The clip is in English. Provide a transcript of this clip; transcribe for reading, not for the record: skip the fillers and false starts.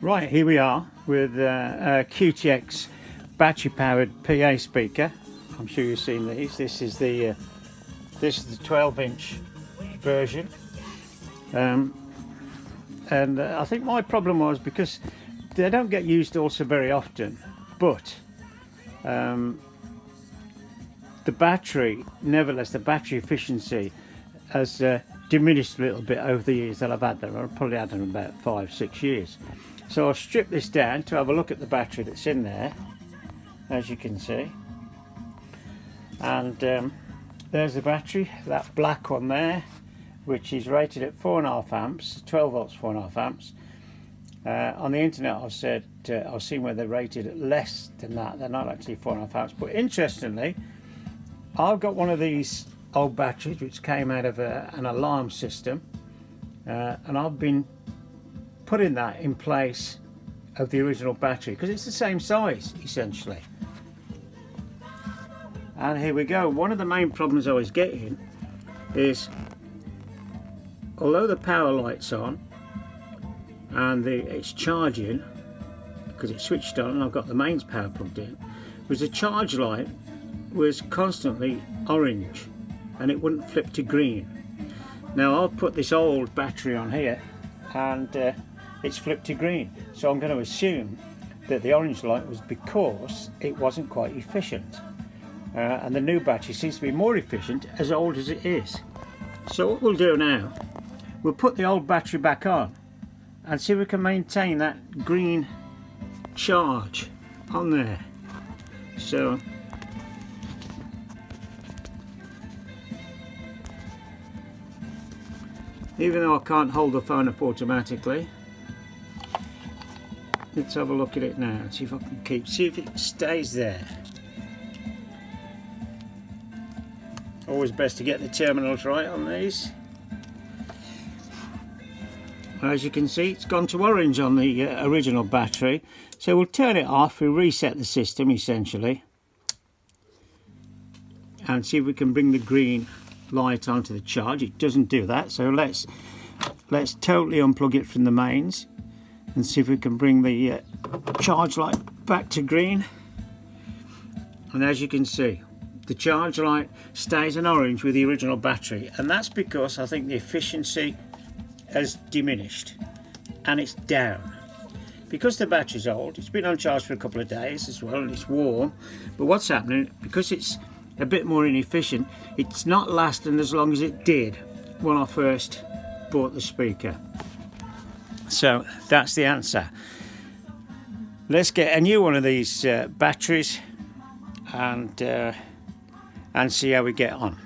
Right, here we are with a QTX battery powered PA speaker. I'm sure you've seen these. This is the 12-inch version, and I think my problem was because they don't get used also very often, but the battery, nevertheless, the battery efficiency has diminished a little bit over the years that I've had them. I've probably had them about 5-6 years. So I've stripped this down to have a look at the battery that's in there, as you can see. And there's the battery, that black one there, which is rated at 4.5 amps, 12 volts, 4.5 amps. On the internet I've said, I've seen where they're rated at less than that. They're not actually 4.5 amps. But interestingly, I've got one of these old batteries which came out of an alarm system, and I've been putting that in place of the original battery because it's the same size essentially. And here we go. One of the main problems I was getting is, although the power light's on and it's charging because it's switched on and I've got the mains power plugged in, was the charge light was constantly orange and it wouldn't flip to green. Now I've put this old battery on here and it's flipped to green, so I'm going to assume that the orange light was because it wasn't quite efficient, and the new battery seems to be more efficient as old as it is. So what we'll do now, we'll put the old battery back on and see if we can maintain that green charge on there. So even though I can't hold the phone up automatically, let's have a look at it now and see if I can see if it stays there. Always best to get the terminals right on these. As you can see, it's gone to orange on the original battery, so we'll turn it off, we'll reset the system essentially, and see if we can bring the green light onto the charge. It doesn't do that, so let's totally unplug it from the mains and see if we can bring the charge light back to green. And as you can see, the charge light stays in orange with the original battery, and that's because I think the efficiency has diminished and it's down. Because the battery's old, it's been on charge for a couple of days as well and it's warm, but what's happening, because it's a bit more inefficient, it's not lasting as long as it did when I first bought the speaker. So that's the answer. Let's get a new one of these batteries and see how we get on.